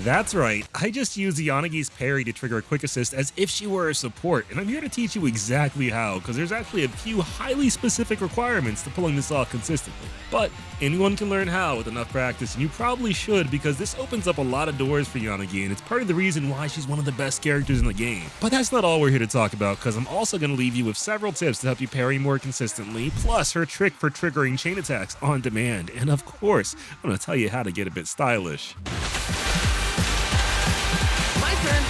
That's right, I just used Yanagi's parry to trigger a quick assist as if she were a support, and I'm here to teach you exactly how, because there's actually a few highly specific requirements to pulling this off consistently. But anyone can learn how with enough practice, and you probably should, because this opens up a lot of doors for Yanagi, and it's part of the reason why she's one of the best characters in the game. But that's not all we're here to talk about, because I'm also going to leave you with several tips to help you parry more consistently, plus her trick for triggering chain attacks on demand, and of course, I'm going to tell you how to get a bit stylish. My turn.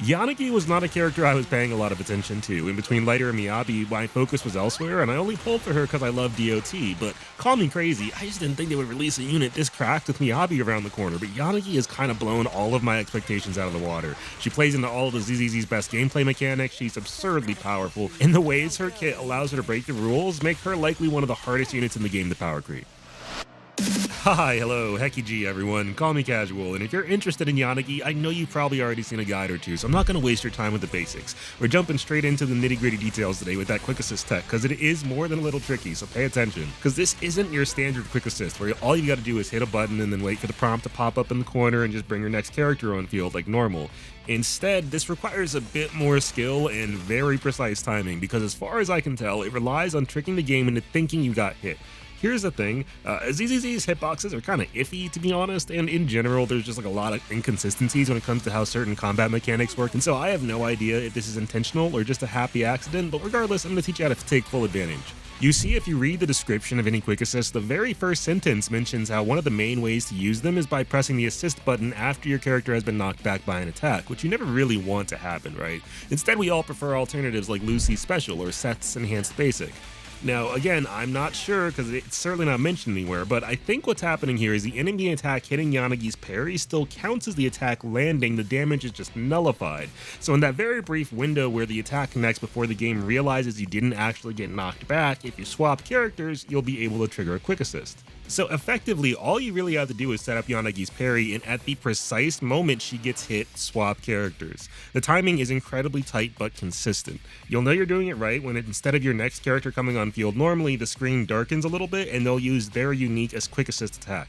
Yanagi was not a character I was paying a lot of attention to. In between Lighter and Miyabi, my focus was elsewhere, and I only pulled for her because I love DOT, but call me crazy, I just didn't think they would release a unit this cracked with Miyabi around the corner, but Yanagi has kind of blown all of my expectations out of the water. She plays into all of the ZZZ's best gameplay mechanics, she's absurdly powerful, and the ways her kit allows her to break the rules make her likely one of the hardest units in the game to power creep. Hi, hello, Hecky G everyone, call me Casual, and if you're interested in Yanagi, I know you've probably already seen a guide or two, so I'm not going to waste your time with the basics. We're jumping straight into the nitty-gritty details today with that quick assist tech, because it is more than a little tricky, so pay attention. Because this isn't your standard quick assist, where all you got to do is hit a button and then wait for the prompt to pop up in the corner and just bring your next character on field like normal. Instead, this requires a bit more skill and very precise timing, because as far as I can tell, it relies on tricking the game into thinking you got hit. Here's the thing, ZZZ's hitboxes are kind of iffy to be honest, and in general there's just like a lot of inconsistencies when it comes to how certain combat mechanics work, and so I have no idea if this is intentional or just a happy accident, but regardless, I'm going to teach you how to take full advantage. You see, if you read the description of any quick assist, the very first sentence mentions how one of the main ways to use them is by pressing the assist button after your character has been knocked back by an attack, which you never really want to happen, right? Instead, we all prefer alternatives like Lucy's Special or Seth's Enhanced Basic. Now, again, I'm not sure because it's certainly not mentioned anywhere, but I think what's happening here is the enemy attack hitting Yanagi's parry still counts as the attack landing, the damage is just nullified. So in that very brief window where the attack connects before the game realizes you didn't actually get knocked back, if you swap characters, you'll be able to trigger a quick assist. So effectively, all you really have to do is set up Yanagi's parry, and at the precise moment she gets hit, swap characters. The timing is incredibly tight but consistent. You'll know you're doing it right when instead of your next character coming on field normally, the screen darkens a little bit and they'll use their unique as quick assist attack.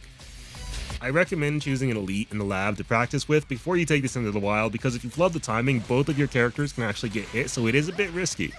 I recommend choosing an elite in the lab to practice with before you take this into the wild, because if you flub the timing, both of your characters can actually get hit, so it is a bit risky.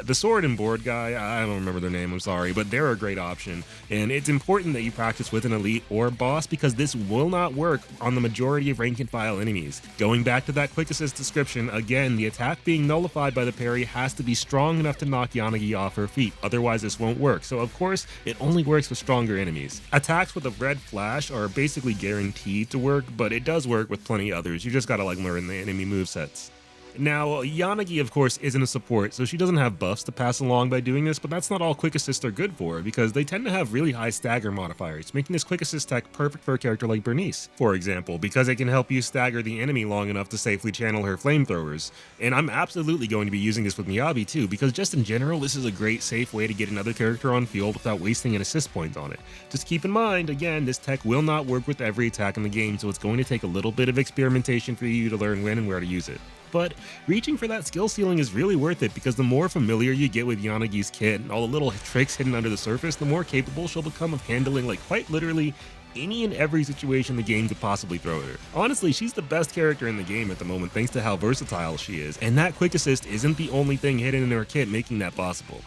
The sword and board guy, I don't remember their name, I'm sorry, but they're a great option, and it's important that you practice with an elite or boss because this will not work on the majority of rank and file enemies. Going back to that quick assist description, again, the attack being nullified by the parry has to be strong enough to knock Yanagi off her feet, otherwise this won't work, so of course, it only works with stronger enemies. Attacks with a red flash are basically guaranteed to work, but it does work with plenty others, you just gotta learn the enemy movesets. Now, Yanagi of course isn't a support, so she doesn't have buffs to pass along by doing this, but that's not all quick assists are good for, because they tend to have really high stagger modifiers, making this quick assist tech perfect for a character like Bernice, for example, because it can help you stagger the enemy long enough to safely channel her flamethrowers. And I'm absolutely going to be using this with Miyabi too, because just in general, this is a great safe way to get another character on field without wasting an assist point on it. Just keep in mind, again, this tech will not work with every attack in the game, so it's going to take a little bit of experimentation for you to learn when and where to use it. But reaching for that skill ceiling is really worth it, because the more familiar you get with Yanagi's kit and all the little tricks hidden under the surface, the more capable she'll become of handling quite literally any and every situation the game could possibly throw at her. Honestly, she's the best character in the game at the moment thanks to how versatile she is, and that quick assist isn't the only thing hidden in her kit making that possible.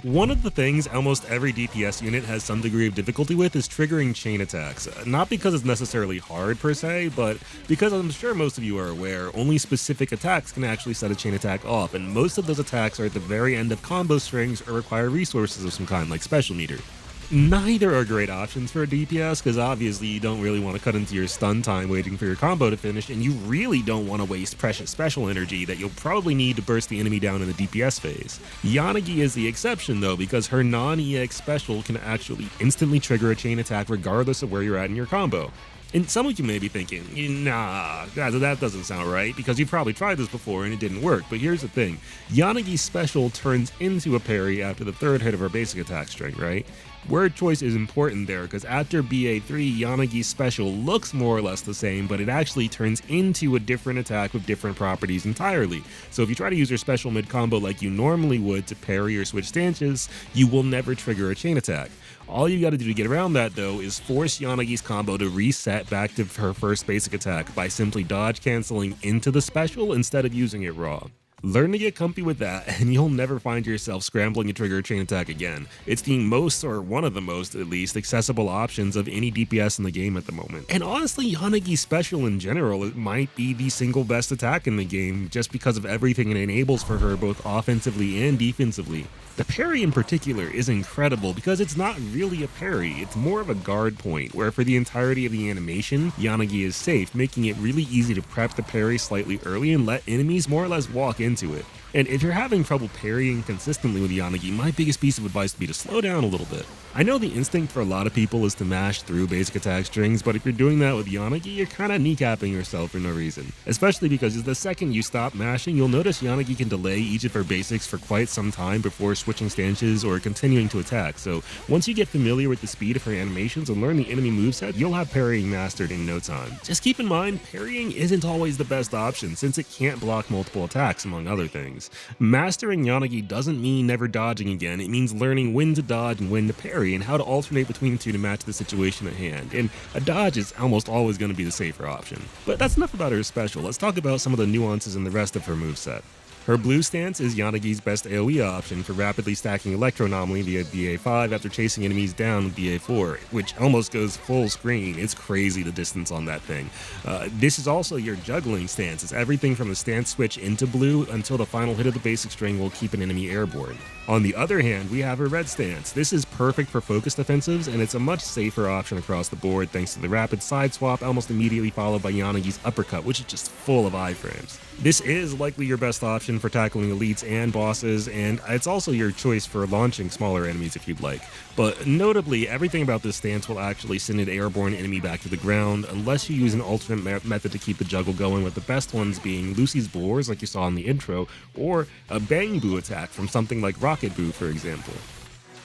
One of the things almost every DPS unit has some degree of difficulty with is triggering chain attacks. Not because it's necessarily hard per se, but because I'm sure most of you are aware, only specific attacks can actually set a chain attack off, and most of those attacks are at the very end of combo strings or require resources of some kind like Special Meter. Neither are great options for a DPS, because obviously you don't really want to cut into your stun time waiting for your combo to finish, and you really don't want to waste precious special energy that you'll probably need to burst the enemy down in the DPS phase. Yanagi is the exception though, because her non-EX special can actually instantly trigger a chain attack regardless of where you're at in your combo. And some of you may be thinking, nah, that doesn't sound right, because you've probably tried this before and it didn't work. But here's the thing, Yanagi's special turns into a parry after the third hit of her basic attack string, right? Word choice is important there, because after BA3, Yanagi's special looks more or less the same, but it actually turns into a different attack with different properties entirely. So if you try to use your special mid-combo like you normally would to parry or switch stances, you will never trigger a chain attack. All you gotta do to get around that though is force Yanagi's combo to reset back to her first basic attack by simply dodge canceling into the special instead of using it raw. Learn to get comfy with that, and you'll never find yourself scrambling to trigger a chain attack again. It's the most, or one of the most at least, accessible options of any DPS in the game at the moment. And honestly, Yanagi's special in general, it might be the single best attack in the game, just because of everything it enables for her both offensively and defensively. The parry in particular is incredible because it's not really a parry, it's more of a guard point, where for the entirety of the animation, Yanagi is safe, making it really easy to prep the parry slightly early and let enemies more or less walk into it. And if you're having trouble parrying consistently with Yanagi, my biggest piece of advice would be to slow down a little bit. I know the instinct for a lot of people is to mash through basic attack strings, but if you're doing that with Yanagi, you're kinda kneecapping yourself for no reason. Especially because the second you stop mashing, you'll notice Yanagi can delay each of her basics for quite some time before switching stances or continuing to attack. So once you get familiar with the speed of her animations and learn the enemy moveset, you'll have parrying mastered in no time. Just keep in mind, parrying isn't always the best option since it can't block multiple attacks, among other things. Mastering Yanagi doesn't mean never dodging again, it means learning when to dodge and when to parry and how to alternate between the two to match the situation at hand, and a dodge is almost always going to be the safer option. But that's enough about her special, let's talk about some of the nuances in the rest of her moveset. Her blue stance is Yanagi's best AoE option for rapidly stacking Electro Anomaly via BA5 after chasing enemies down with BA4, which almost goes full screen. It's crazy the distance on that thing. This is also your juggling stance. It's everything from the stance switch into blue until the final hit of the basic string will keep an enemy airborne. On the other hand, we have her red stance. This is perfect for focused offensives, and it's a much safer option across the board thanks to the rapid side swap almost immediately followed by Yanagi's uppercut, which is just full of iframes. This is likely your best option for tackling elites and bosses, and it's also your choice for launching smaller enemies if you'd like. But notably, everything about this stance will actually send an airborne enemy back to the ground unless you use an alternate method to keep the juggle going, with the best ones being Lucy's Boars like you saw in the intro, or a Bang Boo attack from something like Rocket Boo for example.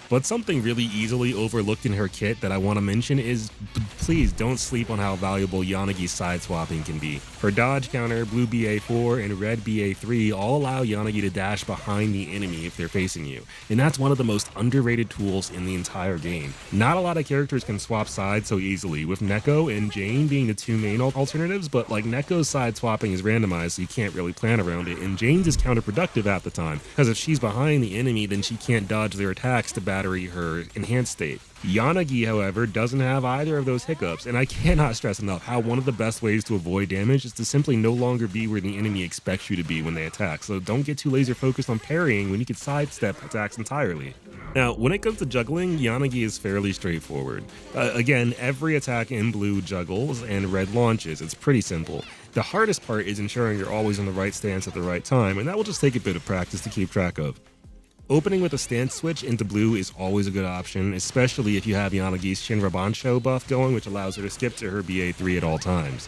But something really easily overlooked in her kit that I want to mention is, please don't sleep on how valuable Yanagi's side swapping can be. Her dodge counter, blue BA4 and red BA3 all allow Yanagi to dash behind the enemy if they're facing you, and that's one of the most underrated tools in the entire game. Not a lot of characters can swap sides so easily, with Neko and Jane being the two main alternatives, but like Neko's side swapping is randomized so you can't really plan around it, and Jane's is counterproductive half the time, because if she's behind the enemy then she can't dodge their attacks to battery her enhanced state. Yanagi, however, doesn't have either of those hiccups, and I cannot stress enough how one of the best ways to avoid damage is to simply no longer be where the enemy expects you to be when they attack, so don't get too laser focused on parrying when you can sidestep attacks entirely. Now, when it comes to juggling, Yanagi is fairly straightforward. Again, every attack in blue juggles and red launches, it's pretty simple. The hardest part is ensuring you're always in the right stance at the right time, and that will just take a bit of practice to keep track of. Opening with a stance switch into blue is always a good option, especially if you have Yanagi's Shinra Bansho buff going, which allows her to skip to her BA3 at all times.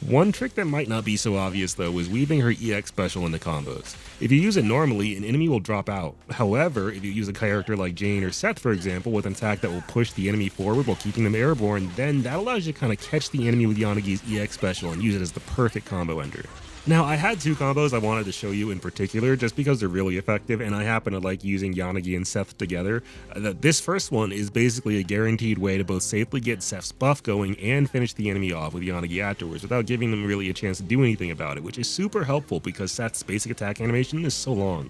One trick that might not be so obvious though is weaving her EX special into combos. If you use it normally, an enemy will drop out. However, if you use a character like Jane or Seth for example with an attack that will push the enemy forward while keeping them airborne, then that allows you to kind of catch the enemy with Yanagi's EX special and use it as the perfect combo ender. Now, I had two combos I wanted to show you in particular just because they're really effective, and I happen to like using Yanagi and Seth together. This first one is basically a guaranteed way to both safely get Seth's buff going and finish the enemy off with Yanagi afterwards without giving them really a chance to do anything about it, which is super helpful because Seth's basic attack animation is so long.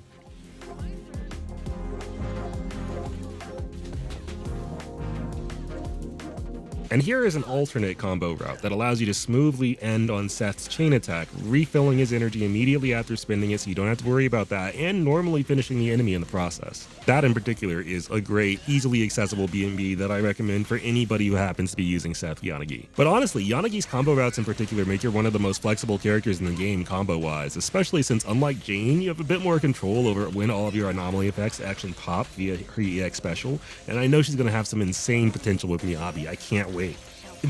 And here is an alternate combo route that allows you to smoothly end on Seth's chain attack, refilling his energy immediately after spending it so you don't have to worry about that, and normally finishing the enemy in the process. That in particular is a great, easily accessible B&B that I recommend for anybody who happens to be using Seth Yanagi. But honestly, Yanagi's combo routes in particular make her one of the most flexible characters in the game combo-wise, especially since unlike Jane, you have a bit more control over when all of your anomaly effects actually pop via her EX special, and I know she's going to have some insane potential with Miyabi. I can't wait.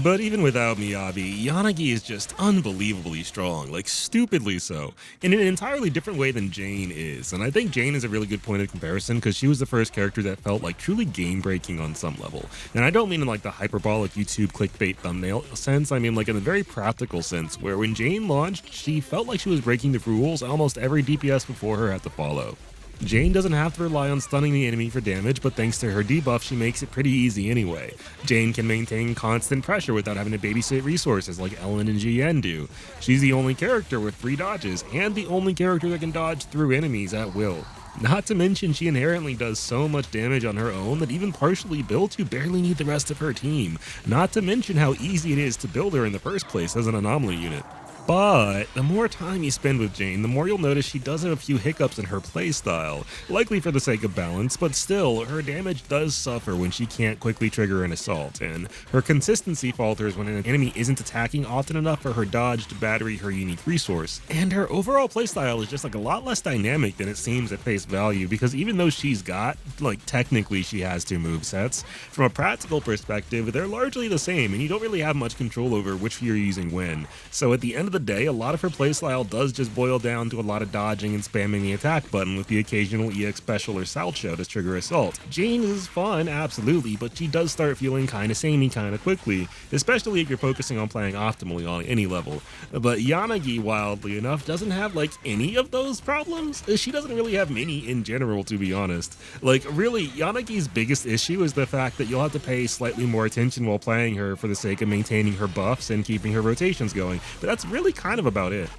But even without Miyabi, Yanagi is just unbelievably strong, like stupidly so, in an entirely different way than Jane is. And I think Jane is a really good point of comparison because she was the first character that felt like truly game-breaking on some level. And I don't mean in like the hyperbolic YouTube clickbait thumbnail sense, I mean like in a very practical sense, where when Jane launched, she felt like she was breaking the rules and almost every DPS before her had to follow. Jane doesn't have to rely on stunning the enemy for damage, but thanks to her debuff, she makes it pretty easy anyway. Jane can maintain constant pressure without having to babysit resources like Ellen and GN do. She's the only character with 3 dodges, and the only character that can dodge through enemies at will. Not to mention, she inherently does so much damage on her own that even partially built, you barely need the rest of her team. Not to mention how easy it is to build her in the first place as an anomaly unit. But the more time you spend with Jane, the more you'll notice she does have a few hiccups in her playstyle, likely for the sake of balance, but still, her damage does suffer when she can't quickly trigger an assault, and her consistency falters when an enemy isn't attacking often enough for her dodge to battery her unique resource. And her overall playstyle is just like a lot less dynamic than it seems at face value, because even though she's got, like technically she has 2 movesets, from a practical perspective, they're largely the same, and you don't really have much control over which you're using when. So at the end of the day, a lot of her playstyle does just boil down to a lot of dodging and spamming the attack button with the occasional EX special or Salt Show to trigger assault. Jane is fun, absolutely, but she does start feeling kinda samey kinda quickly, especially if you're focusing on playing optimally on any level. But Yanagi, wildly enough, doesn't have like any of those problems. She doesn't really have many in general, to be honest. Like really, Yanagi's biggest issue is the fact that you'll have to pay slightly more attention while playing her for the sake of maintaining her buffs and keeping her rotations going, but that's really kind of about it.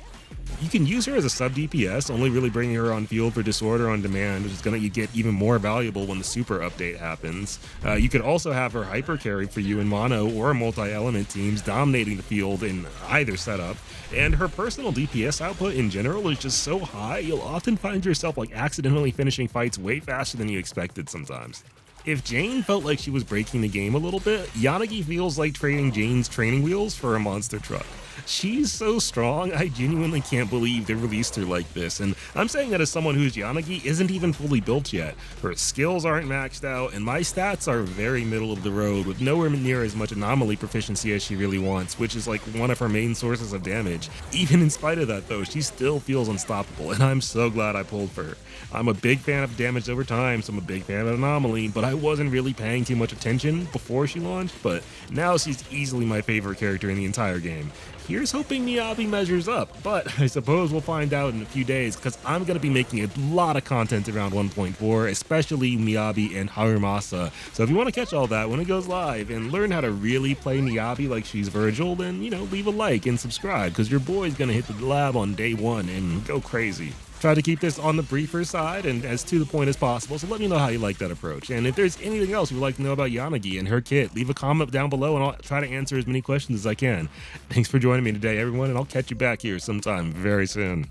You can use her as a sub DPS, only really bringing her on field for Disorder on Demand, which is going to get even more valuable when the super update happens. You could also have her hyper carry for you in mono or multi-element teams, dominating the field in either setup. And her personal DPS output in general is just so high, you'll often find yourself like accidentally finishing fights way faster than you expected sometimes. If Jane felt like she was breaking the game a little bit, Yanagi feels like trading Jane's training wheels for a monster truck. She's so strong, I genuinely can't believe they released her like this, and I'm saying that as someone whose Yanagi isn't even fully built yet. Her skills aren't maxed out, and my stats are very middle of the road with nowhere near as much anomaly proficiency as she really wants, which is like one of her main sources of damage. Even in spite of that though, she still feels unstoppable, and I'm so glad I pulled for her. I'm a big fan of damage over time, so I'm a big fan of anomaly, but I wasn't really paying too much attention before she launched, but now she's easily my favorite character in the entire game. Here's hoping Miyabi measures up, but I suppose we'll find out in a few days because I'm going to be making a lot of content around 1.4, especially Miyabi and Harumasa. So if you want to catch all that when it goes live and learn how to really play Miyabi like she's Virgil, then, leave a like and subscribe because your boy's going to hit the lab on day 1 and go crazy. Try to keep this on the briefer side and as to the point as possible, so let me know how you like that approach. And if there's anything else you'd like to know about Yanagi and her kit, leave a comment down below and I'll try to answer as many questions as I can. Thanks for joining me today, everyone, and I'll catch you back here sometime very soon.